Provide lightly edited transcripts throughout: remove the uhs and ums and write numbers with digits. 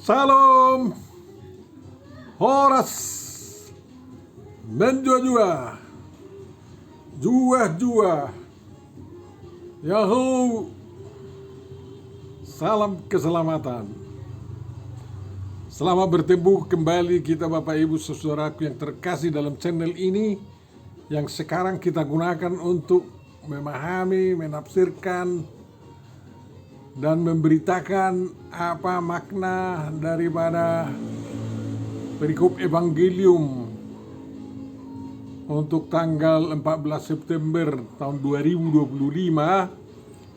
Salam, horas, menjua-jua, jua-jua, yahoo, salam keselamatan. Selamat bertemu kembali kita Bapak Ibu Saudaraku yang terkasih dalam channel ini yang sekarang kita gunakan untuk memahami, menafsirkan, dan memberitakan apa makna daripada perikop Evangelium untuk tanggal 14 September tahun 2025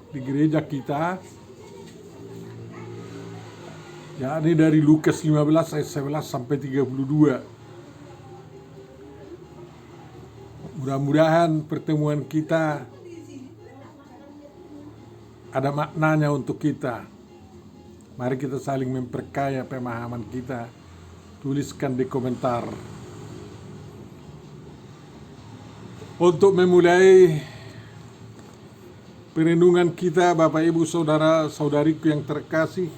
di gereja kita, yakni dari Lukas 15 ayat 11 sampai 32. Mudah-mudahan pertemuan kita ada maknanya untuk kita. Mari kita saling memperkaya pemahaman kita. Tuliskan di komentar. Untuk memulai perenungan kita, Bapak Ibu Saudara Saudariku yang terkasih,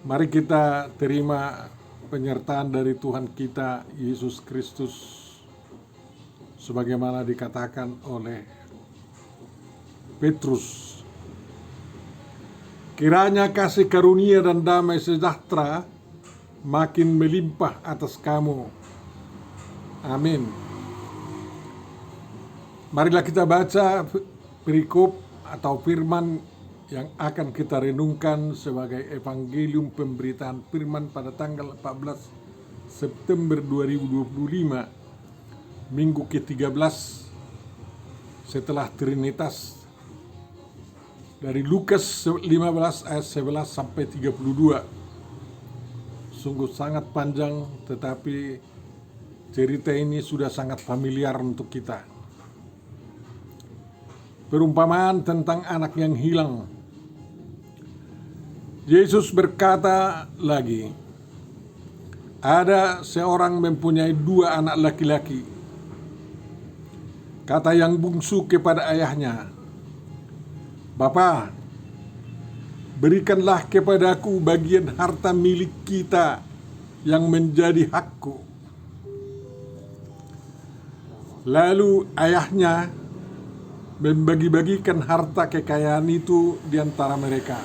mari kita terima penyertaan dari Tuhan kita Yesus Kristus sebagaimana dikatakan oleh Petrus. Kiranya kasih karunia dan damai sejahtera makin melimpah atas kamu. Amin. Marilah kita baca perikop atau firman yang akan kita renungkan sebagai Evangelium pemberitaan firman pada tanggal 14 September 2025, minggu ke-13 setelah Trinitas, dari Lukas 15 ayat 11 sampai 32. Sungguh sangat panjang, tetapi cerita ini sudah sangat familiar untuk kita. Perumpamaan tentang anak yang hilang. Yesus berkata lagi, ada seorang mempunyai 2 anak laki-laki. Kata yang bungsu kepada ayahnya, "Bapa, berikanlah kepadaku bagian harta milik kita yang menjadi hakku." Lalu ayahnya membagi-bagikan harta kekayaan itu di antara mereka.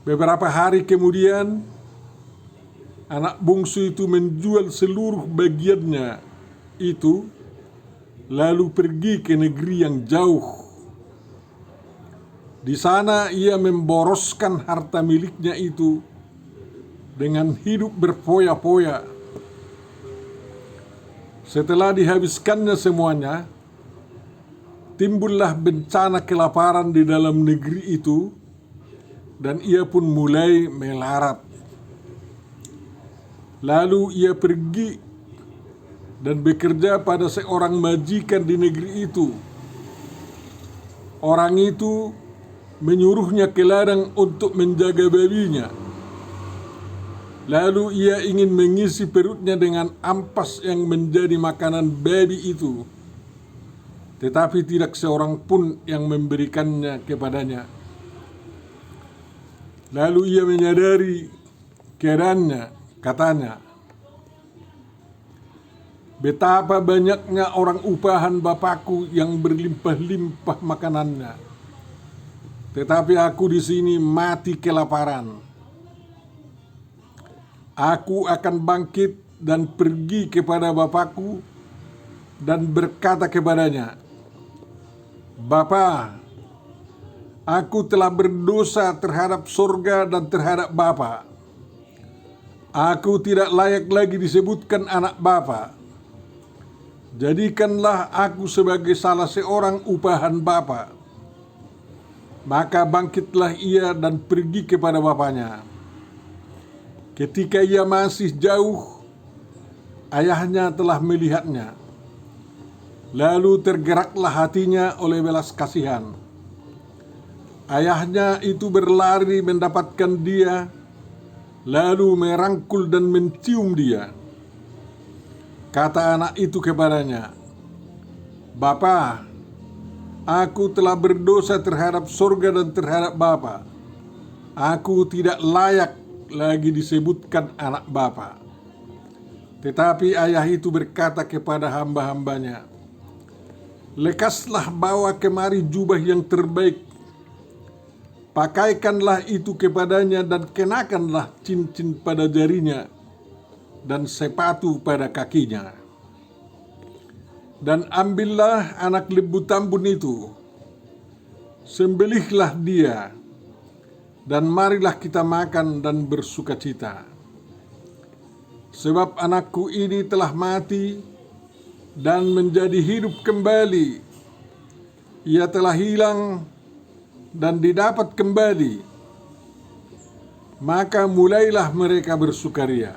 Beberapa hari kemudian, anak bungsu itu menjual seluruh bagiannya itu, lalu pergi ke negeri yang jauh. Di sana ia memboroskan harta miliknya itu dengan hidup berfoya-foya. Setelah dihabiskannya semuanya, timbullah bencana kelaparan di dalam negeri itu, dan ia pun mulai melarat. Lalu ia pergi dan bekerja pada seorang majikan di negeri itu. Orang itu menyuruhnya ke ladang untuk menjaga babinya. Lalu ia ingin mengisi perutnya dengan ampas yang menjadi makanan babi itu, tetapi tidak seorang pun yang memberikannya kepadanya. Lalu ia menyadari keadaannya, katanya, "Betapa banyaknya orang upahan Bapakku yang berlimpah-limpah makanannya, tetapi aku di sini mati kelaparan. Aku akan bangkit dan pergi kepada Bapakku dan berkata kepadanya, Bapa, aku telah berdosa terhadap surga dan terhadap Bapa. Aku tidak layak lagi disebutkan anak Bapa. Jadikanlah aku sebagai salah seorang upahan Bapa." Maka bangkitlah ia dan pergi kepada bapaknya. Ketika ia masih jauh, ayahnya telah melihatnya. Lalu tergeraklah hatinya oleh belas kasihan. Ayahnya itu berlari mendapatkan dia, lalu merangkul dan mencium dia. Kata anak itu kepadanya, "Bapa, Aku telah berdosa terhadap surga dan terhadap Bapa. Aku tidak layak lagi disebutkan anak Bapa." Tetapi ayah itu berkata kepada hamba-hambanya, "Lekaslah bawa kemari jubah yang terbaik, pakaikanlah itu kepadanya dan kenakanlah cincin pada jarinya dan sepatu pada kakinya. Dan ambillah anak lembu tambun itu, sembelihlah dia, dan marilah kita makan dan bersukacita. Sebab anakku ini telah mati dan menjadi hidup kembali. Ia telah hilang dan didapat kembali." Maka mulailah mereka bersukaria.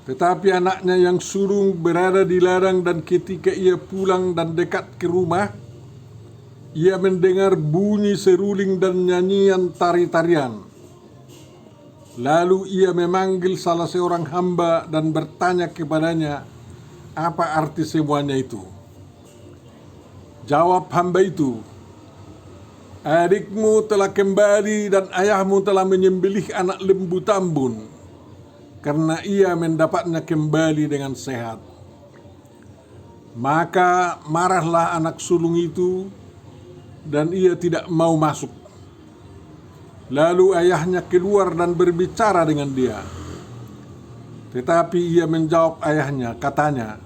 Tetapi anaknya yang sulung berada di ladang, dan ketika ia pulang dan dekat ke rumah, ia mendengar bunyi seruling dan nyanyian tari-tarian. Lalu ia memanggil salah seorang hamba dan bertanya kepadanya apa arti semuanya itu. Jawab hamba itu, "Adikmu telah kembali dan ayahmu telah menyembelih anak lembu tambun, karena ia mendapatnya kembali dengan sehat." Maka marahlah anak sulung itu, dan ia tidak mau masuk. Lalu ayahnya keluar dan berbicara dengan dia. Tetapi ia menjawab ayahnya, katanya,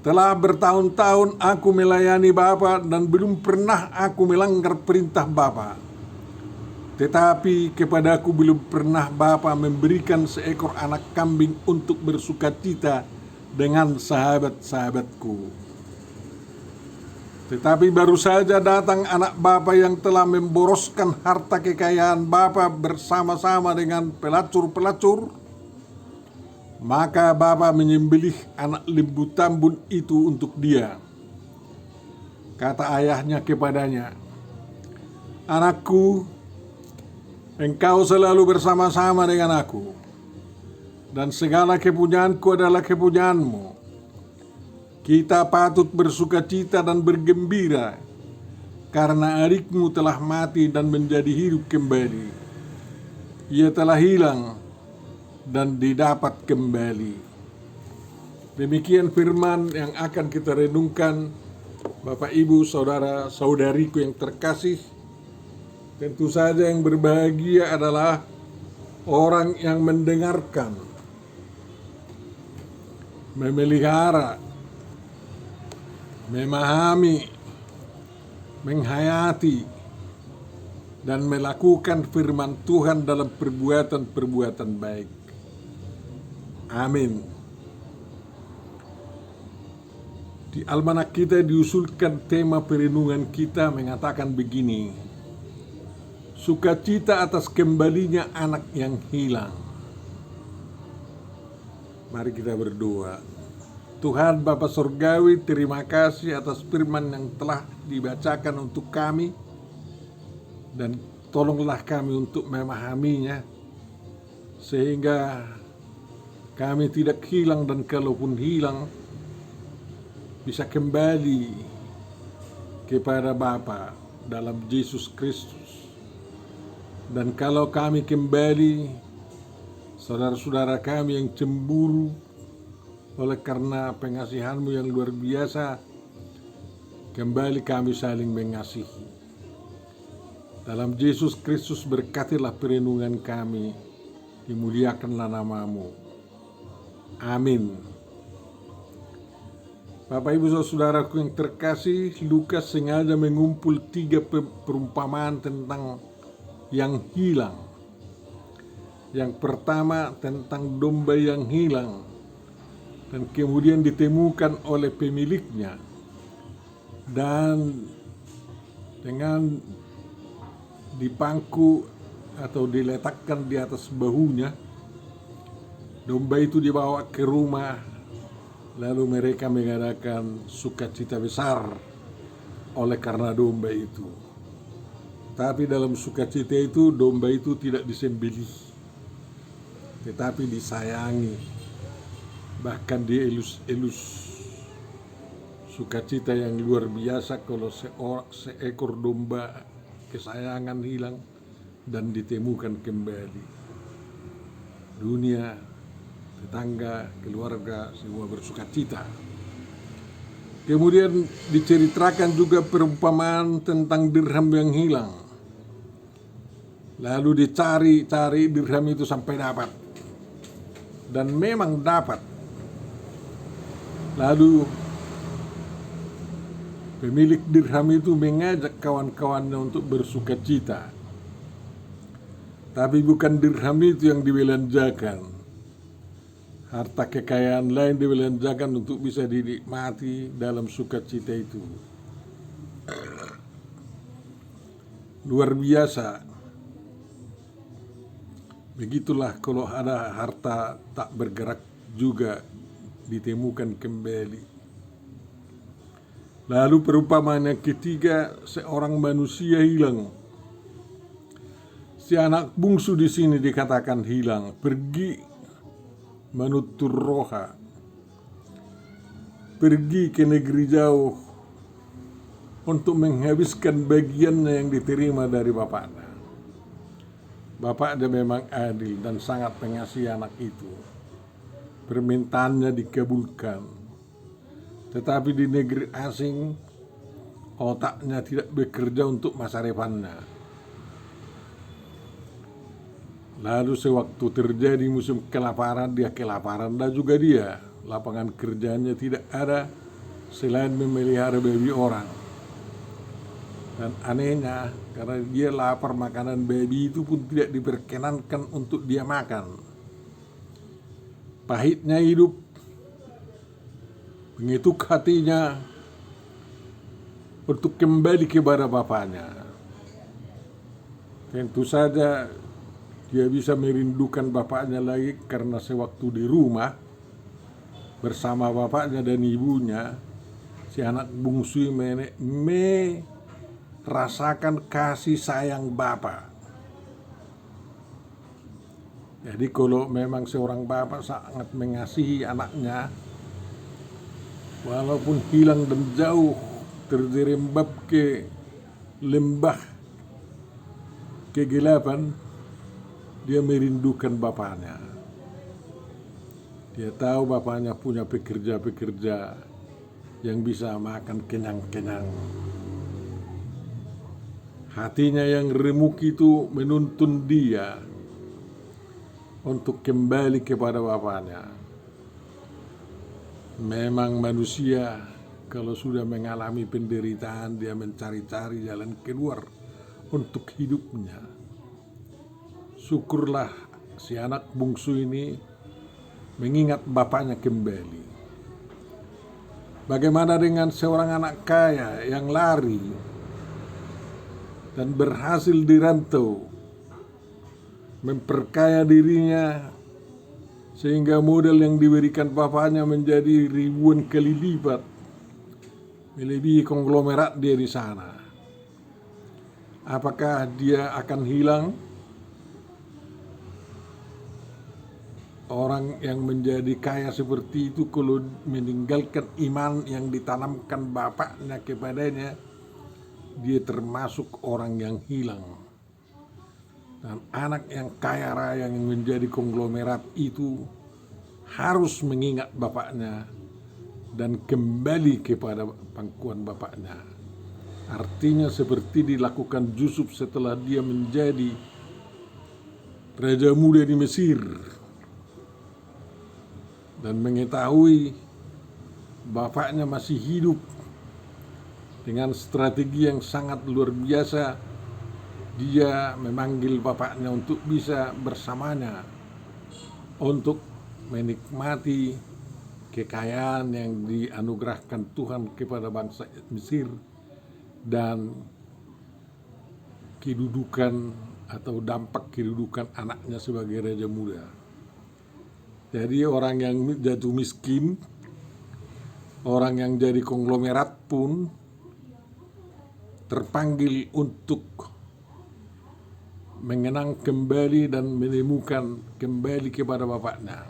"Telah bertahun-tahun aku melayani Bapa dan belum pernah aku melanggar perintah Bapa. Tetapi kepadaku belum pernah Bapa memberikan seekor anak kambing untuk bersukacita dengan sahabat-sahabatku. Tetapi baru saja datang anak Bapa yang telah memboroskan harta kekayaan Bapa bersama-sama dengan pelacur-pelacur. Maka Bapa menyembelih anak lembu tambun itu untuk dia." Kata ayahnya kepadanya, "Anakku, engkau selalu bersama-sama dengan aku, dan segala kepunyaanku adalah kepunyaanmu. Kita patut bersukacita dan bergembira, karena adikmu telah mati dan menjadi hidup kembali. Ia telah hilang dan didapat kembali." Demikian firman yang akan kita renungkan, Bapak, Ibu, Saudara, Saudariku yang terkasih. Tentu saja yang berbahagia adalah orang yang mendengarkan, memelihara, memahami, menghayati, dan melakukan firman Tuhan dalam perbuatan-perbuatan baik. Amin. Di almanak kita diusulkan tema perenungan kita mengatakan begini: sukacita atas kembalinya anak yang hilang. Mari kita berdoa. Tuhan Bapa Surgawi, terima kasih atas firman yang telah dibacakan untuk kami, dan tolonglah kami untuk memahaminya, sehingga kami tidak hilang, dan kalaupun hilang bisa kembali kepada Bapa dalam Yesus Kristus. Dan kalau kami kembali, saudara-saudara kami yang cemburu oleh karena pengasihan-Mu yang luar biasa, kembali kami saling mengasihi. Dalam Yesus Kristus berkatilah perenungan kami, dimuliakanlah nama-Mu. Amin. Bapak, Ibu, saudaraku yang terkasih, Lukas sengaja mengumpul 3 perumpamaan tentang yang hilang. Yang pertama tentang domba yang hilang dan kemudian ditemukan oleh pemiliknya, dan dengan dipangku atau diletakkan di atas bahunya, domba itu dibawa ke rumah, lalu mereka mengadakan sukacita besar oleh karena domba itu. Tapi dalam sukacita itu, domba itu tidak disembelih, tetapi disayangi, bahkan dielus-elus sukacita yang luar biasa kalau seekor domba kesayangan hilang dan ditemukan kembali. Dunia, tetangga, keluarga, semua bersukacita. Kemudian diceritakan juga perumpamaan tentang dirham yang hilang. Lalu dicari dirham itu sampai dapat. Dan memang dapat. Lalu pemilik dirham itu mengajak kawan-kawannya untuk bersukacita. Tapi bukan dirham itu yang dibelanjakan. Harta kekayaan lain dibelanjakan untuk bisa dinikmati dalam sukacita itu. Luar biasa. Begitulah kalau ada harta tak bergerak juga ditemukan kembali. Lalu perumpamaan yang ketiga, seorang manusia hilang. Si anak bungsu di sini dikatakan hilang, pergi menutur roha, pergi ke negeri jauh untuk menghabiskan bagiannya yang diterima dari bapaknya. Bapaknya memang adil dan sangat mengasihi anak itu. Permintaannya dikabulkan. Tetapi di negeri asing, otaknya tidak bekerja untuk masa depannya. Lalu sewaktu terjadi musim kelaparan, dia kelaparan dan juga dia. Lapangan kerjanya tidak ada selain memelihara babi orang. Dan anehnya, karena dia lapar, makanan babi itu pun tidak diperkenankan untuk dia makan. Pahitnya hidup, mengetuk hatinya untuk kembali kepada bapaknya. Tentu saja dia bisa merindukan bapaknya lagi karena sewaktu di rumah bersama bapaknya dan ibunya, si anak bungsu merasakan kasih sayang bapak. Jadi kalau memang seorang bapak sangat mengasihi anaknya, walaupun hilang dan jauh terjerembab ke lembah kegelapan, dia merindukan bapaknya. Dia tahu bapaknya punya pekerja-pekerja yang bisa makan kenyang-kenyang. Hatinya yang remuk itu menuntun dia untuk kembali kepada bapaknya. Memang manusia kalau sudah mengalami penderitaan, dia mencari-cari jalan keluar untuk hidupnya. Syukurlah si anak bungsu ini mengingat bapaknya kembali. Bagaimana dengan seorang anak kaya yang lari dan berhasil dirantau, memperkaya dirinya sehingga modal yang diberikan bapaknya menjadi ribuan kali lipat, melebihi konglomerat dia di sana. Apakah dia akan hilang? Orang yang menjadi kaya seperti itu kalau meninggalkan iman yang ditanamkan bapaknya kepadanya, dia termasuk orang yang hilang. Dan anak yang kaya raya yang menjadi konglomerat itu harus mengingat bapaknya dan kembali kepada pangkuan bapaknya. Artinya seperti dilakukan Yusuf setelah dia menjadi raja muda di Mesir dan mengetahui bapaknya masih hidup. Dengan strategi yang sangat luar biasa, dia memanggil bapaknya untuk bisa bersamanya untuk menikmati kekayaan yang dianugerahkan Tuhan kepada bangsa Mesir dan kedudukan atau dampak kedudukan anaknya sebagai raja muda. Jadi orang yang jatuh miskin, orang yang jadi konglomerat pun terpanggil untuk mengenang kembali dan menemukan kembali kepada bapaknya.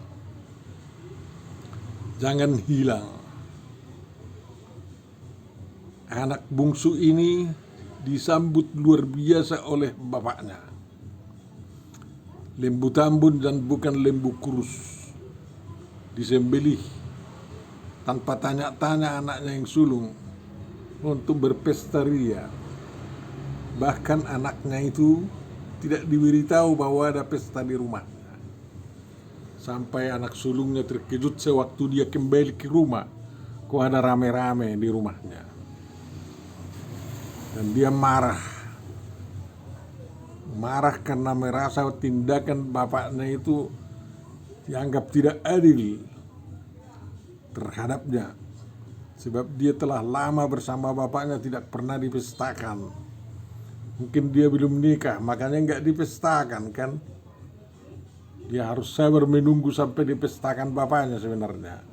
Jangan hilang. anak bungsu ini disambut luar biasa oleh bapaknya. Lembu tambun dan bukan lembu kurus, disembelih tanpa tanya-tanya anaknya yang sulung untuk berpesta ria. Bahkan anaknya itu tidak diberitahu bahwa ada pesta di rumahnya. Sampai anak sulungnya terkejut sewaktu dia kembali ke rumah, kok ada rame-rame di rumahnya. Dan dia marah karena merasa tindakan bapaknya itu dianggap tidak adil terhadapnya. Sebab dia telah lama bersama bapaknya tidak pernah dipestakan. Mungkin dia belum nikah, makanya nggak dipestakan kan. Dia harus sabar menunggu sampai dipestakan bapaknya sebenarnya.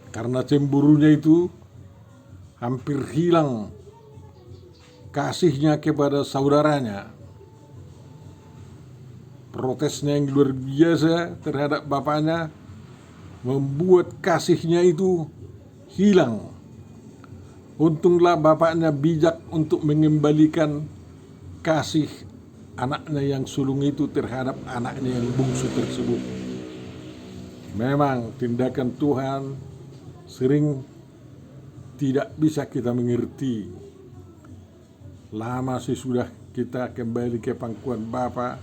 Karena cemburunya itu hampir hilang kasihnya kepada saudaranya. Protesnya yang luar biasa terhadap bapaknya membuat kasihnya itu hilang. Untunglah bapaknya bijak untuk mengembalikan kasih anaknya yang sulung itu terhadap anaknya yang bungsu tersebut. Memang tindakan Tuhan sering tidak bisa kita mengerti. Lama sesudah kita kembali ke pangkuan Bapa,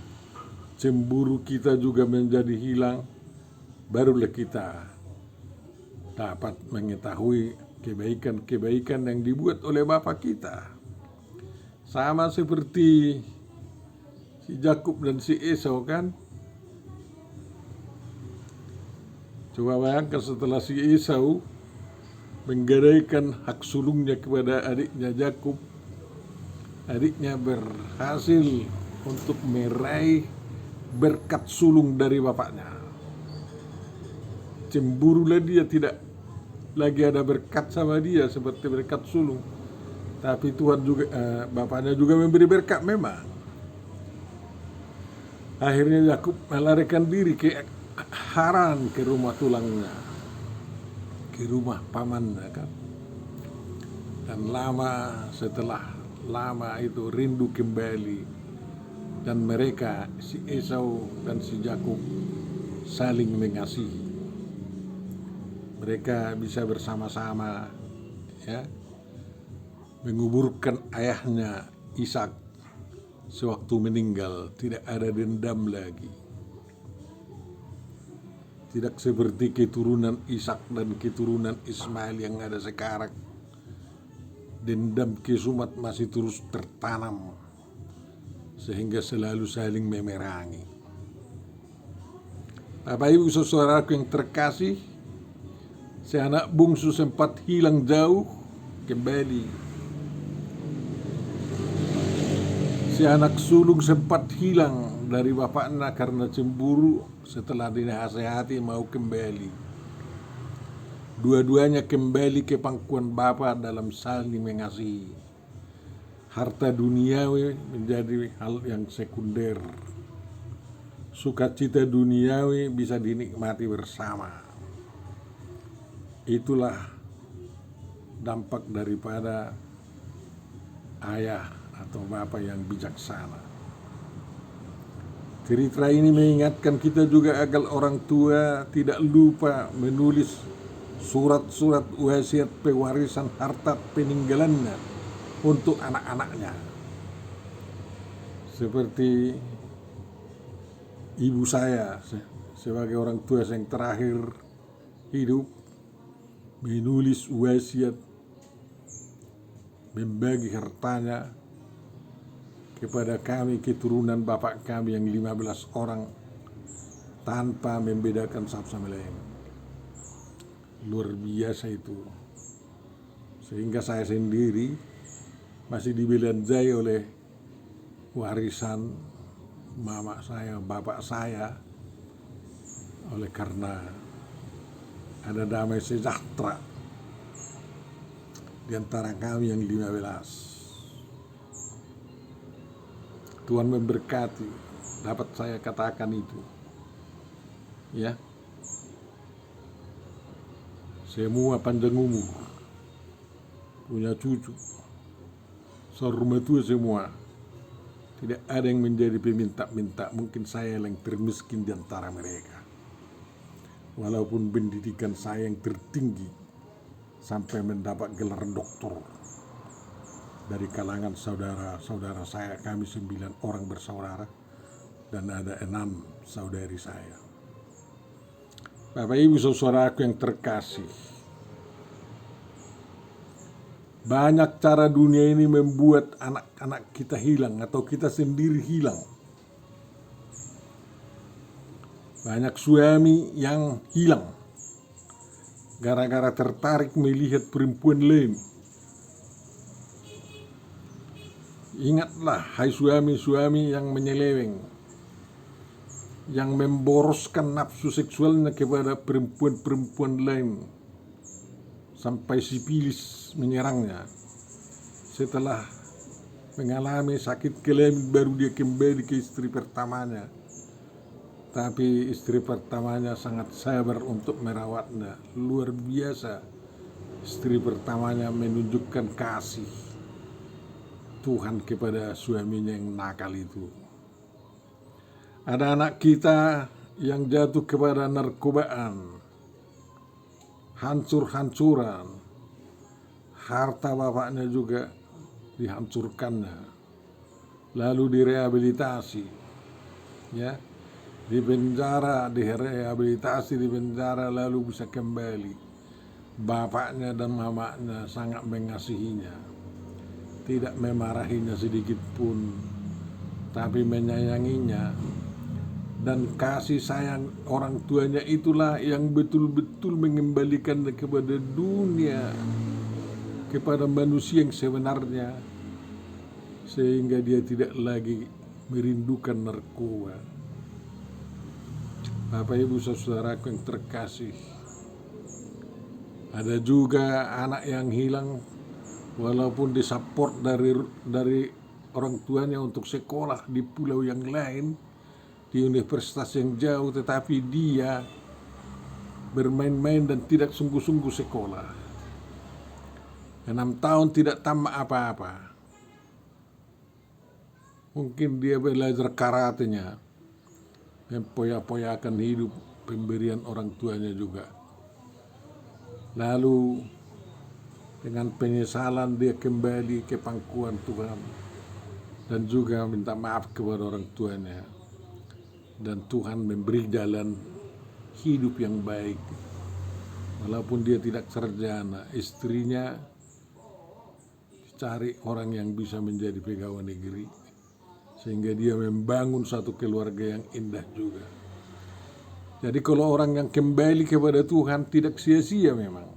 cemburu kita juga menjadi hilang. Barulah kita dapat mengetahui kebaikan-kebaikan yang dibuat oleh Bapa kita. Sama seperti si Yakub dan si Esau kan. Coba bayangkan setelah si Esau menggadaikan hak sulungnya kepada adiknya Yakub, adiknya berhasil untuk meraih berkat sulung dari bapaknya. Cemburulah dia, tidak lagi ada berkat sama dia seperti berkat sulung. Tapi Tuhan juga, bapaknya juga memberi berkat memang. Akhirnya Yakub melarikan diri ke Haran, ke rumah tulangnya, ke rumah pamannya kan. Dan setelah lama itu rindu kembali, dan mereka, si Esau dan si Yakub, saling mengasihi. Mereka bisa bersama-sama ya menguburkan ayahnya Ishak sewaktu meninggal, tidak ada dendam lagi. Tidak seperti keturunan Ishak dan keturunan Ismail yang ada sekarang. Dendam kesumat masih terus tertanam sehingga selalu saling memerangi. Bapak Ibu saudaraku yang terkasih, si anak bungsu sempat hilang jauh, kembali. Si anak sulung sempat hilang dari bapaknya karena cemburu, setelah dinasehati mau kembali. Dua-duanya kembali ke pangkuan Bapa dalam saling mengasihi. Harta duniawi menjadi hal yang sekunder. Sukacita duniawi bisa dinikmati bersama. Itulah dampak daripada ayah atau bapa yang bijaksana. Cerita ini mengingatkan kita juga agar orang tua tidak lupa menulis surat-surat wasiat pewarisan harta peninggalannya untuk anak-anaknya. Seperti ibu saya sebagai orang tua yang terakhir hidup, menulis wasiat membagi hartanya kepada kami keturunan bapak kami yang 15 orang tanpa membedakan satu sama lain. Luar biasa itu. Sehingga saya sendiri masih dibelanjai oleh warisan mama saya, bapak saya, oleh karena ada damai sejahtera di antara kami yang 15. Tuhan memberkati, dapat saya katakan itu. Ya. Semua panjang umur. punya cucu, serumah tua semua. Tidak ada yang menjadi peminta-minta, mungkin saya yang termiskin di antara mereka. Walaupun pendidikan saya yang tertinggi sampai mendapat gelar doktor dari kalangan saudara-saudara saya, kami 9 orang bersaudara dan ada 6 saudari saya. Bapak Ibu saudaraku yang terkasih, banyak cara dunia ini membuat anak-anak kita hilang atau kita sendiri hilang. Banyak suami yang hilang gara-gara tertarik melihat perempuan lain. Ingatlah, hai suami-suami yang menyeleweng, yang memboroskan nafsu seksualnya kepada perempuan-perempuan lain sampai sifilis menyerangnya. Setelah mengalami sakit kelamin baru dia kembali ke istri pertamanya. Tapi istri pertamanya sangat sabar untuk merawatnya. Luar biasa. Istri pertamanya menunjukkan kasih Tuhan kepada suaminya yang nakal itu. Ada anak kita yang jatuh kepada narkobaan, hancur-hancuran, harta bapaknya juga dihancurkannya, lalu direhabilitasi, ya, di penjara, direhabilitasi di penjara, lalu bisa kembali. Bapaknya dan mamanya sangat mengasihinya, tidak memarahinya sedikit pun, tapi menyayanginya. Dan kasih sayang orang tuanya itulah yang betul-betul mengembalikan kepada dunia, kepada manusia yang sebenarnya, sehingga dia tidak lagi merindukan narkoba. Bapak Ibu saudaraku yang terkasih, ada juga anak yang hilang walaupun disupport dari orang tuanya untuk sekolah di pulau yang lain, di universitas yang jauh, tetapi dia bermain-main dan tidak sungguh-sungguh sekolah. 6 tahun tidak tamat apa-apa. Mungkin dia belajar karatenya, mempoya-poyakan hidup pemberian orang tuanya juga. Lalu dengan penyesalan dia kembali ke pangkuan Tuhan dan juga minta maaf kepada orang tuanya. Dan Tuhan memberi jalan hidup yang baik. Walaupun dia tidak sarjana, istrinya cari orang yang bisa menjadi pegawai negeri, sehingga dia membangun satu keluarga yang indah juga. Jadi kalau orang yang kembali kepada Tuhan tidak sia-sia memang.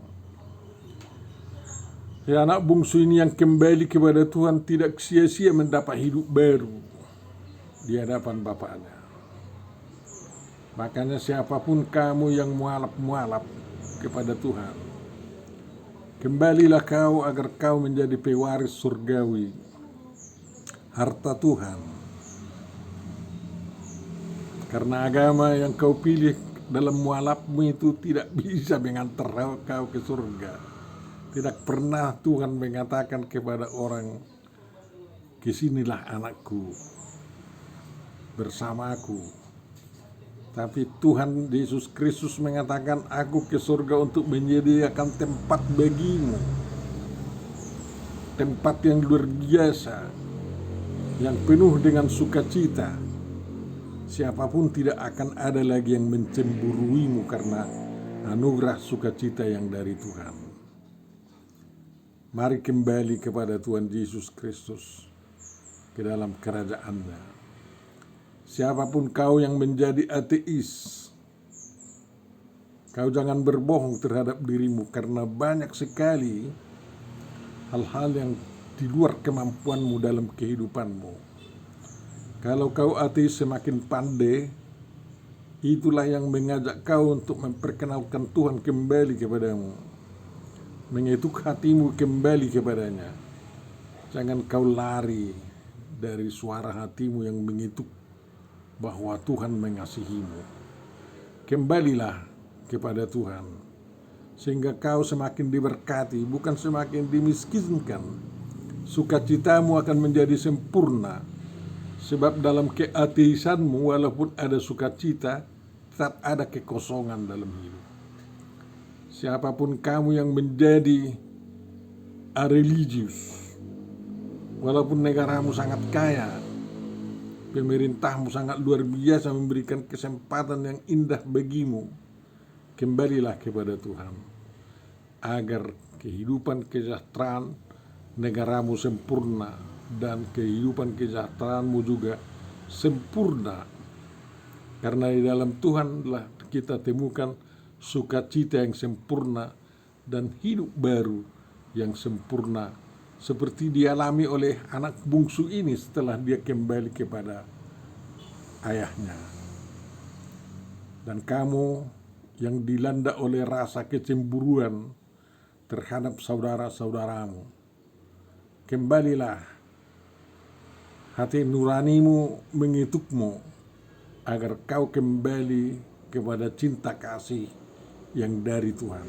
Ya, anak bungsu ini yang kembali kepada Tuhan tidak sia-sia mendapat hidup baru di hadapan Bapaknya. Makanya siapapun kamu yang mualaf-mualaf kepada Tuhan, kembalilah kau agar kau menjadi pewaris surgawi, harta Tuhan. Karena agama yang kau pilih dalam mualafmu itu tidak bisa mengantar kau ke surga. Tidak pernah Tuhan mengatakan kepada orang, kesinilah anakku, bersamaku. Tapi Tuhan Yesus Kristus mengatakan, aku ke surga untuk menyediakan tempat bagimu. Tempat yang luar biasa, yang penuh dengan sukacita. Siapapun tidak akan ada lagi yang mencemburuimu karena anugerah sukacita yang dari Tuhan. Mari kembali kepada Tuhan Yesus Kristus ke dalam kerajaan-Nya. Siapapun kau yang menjadi ateis, kau jangan berbohong terhadap dirimu, karena banyak sekali hal-hal yang di luar kemampuanmu dalam kehidupanmu. Kalau kau ateis semakin pandai, itulah yang mengajak kau untuk memperkenalkan Tuhan kembali kepadamu, mengetuk hatimu kembali kepadanya. Jangan kau lari dari suara hatimu yang mengetuk bahwa Tuhan mengasihimu. Kembalilah kepada Tuhan. sehingga kau semakin diberkati, bukan semakin dimiskinkan. Sukacitamu akan menjadi sempurna, sebab dalam keateisanmu walaupun ada sukacita, tetap ada kekosongan dalam hidup. Siapapun kamu yang menjadi religius, walaupun negaramu sangat kaya, pemerintahmu sangat luar biasa memberikan kesempatan yang indah bagimu, kembalilah kepada Tuhan agar kehidupan kesejahteraan negaramu sempurna dan kehidupan kesejahteraanmu juga sempurna. Karena di dalam Tuhanlah kita temukan sukacita yang sempurna dan hidup baru yang sempurna, seperti dialami oleh anak bungsu ini setelah dia kembali kepada ayahnya. Dan kamu yang dilanda oleh rasa kecemburuan terhadap saudara-saudaramu, kembalilah, hati nuranimu mengetukmu agar kau kembali kepada cinta kasih yang dari Tuhan.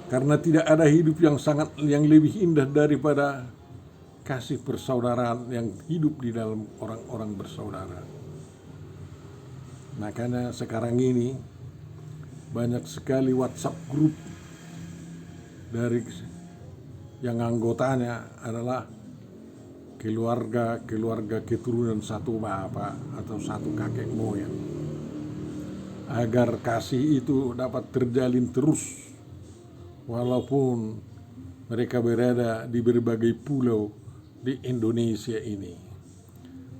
Karena tidak ada hidup yang lebih indah daripada kasih persaudaraan yang hidup di dalam orang-orang bersaudara. Makanya sekarang ini banyak sekali WhatsApp grup dari yang anggotanya adalah keluarga keturunan satu bapak atau satu kakek moyang, agar kasih itu dapat terjalin terus walaupun mereka berada di berbagai pulau di Indonesia ini.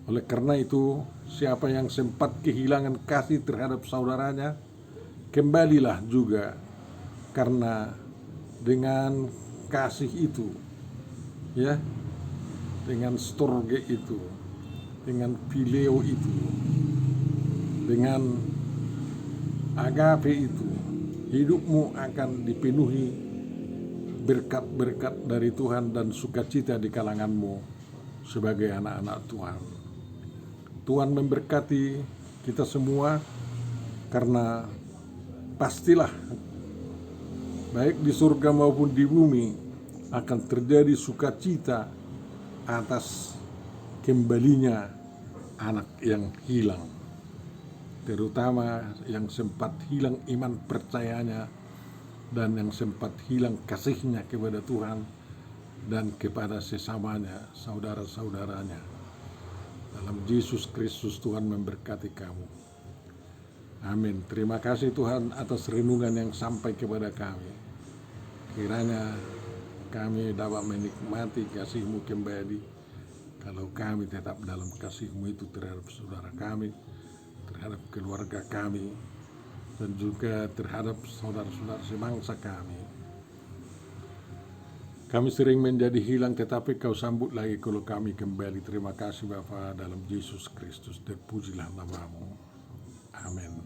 Oleh karena itu, siapa yang sempat kehilangan kasih terhadap saudaranya, kembalilah juga, karena dengan kasih itu, ya, dengan storge itu, dengan phileo itu, dengan agape itu, hidupmu akan dipenuhi berkat-berkat dari Tuhan dan sukacita di kalanganmu sebagai anak-anak Tuhan. Tuhan memberkati kita semua, karena pastilah baik di surga maupun di bumi akan terjadi sukacita atas kembalinya anak yang hilang, terutama yang sempat hilang iman percayanya dan yang sempat hilang kasihnya kepada Tuhan dan kepada sesamanya, saudara-saudaranya. Dalam Yesus Kristus Tuhan memberkati kamu. Amin. Terima kasih Tuhan atas renungan yang sampai kepada kami. Kiranya kami dapat menikmati kasih-Mu kembali kalau kami tetap dalam kasih-Mu itu terhadap saudara kami, terhadap keluarga kami, dan juga terhadap saudara-saudara sebangsa kami. Kami sering menjadi hilang, tetapi Kau sambut lagi kalau kami kembali. Terima kasih Bapa, dalam Yesus Kristus, terpujilah nama-Mu. Amin.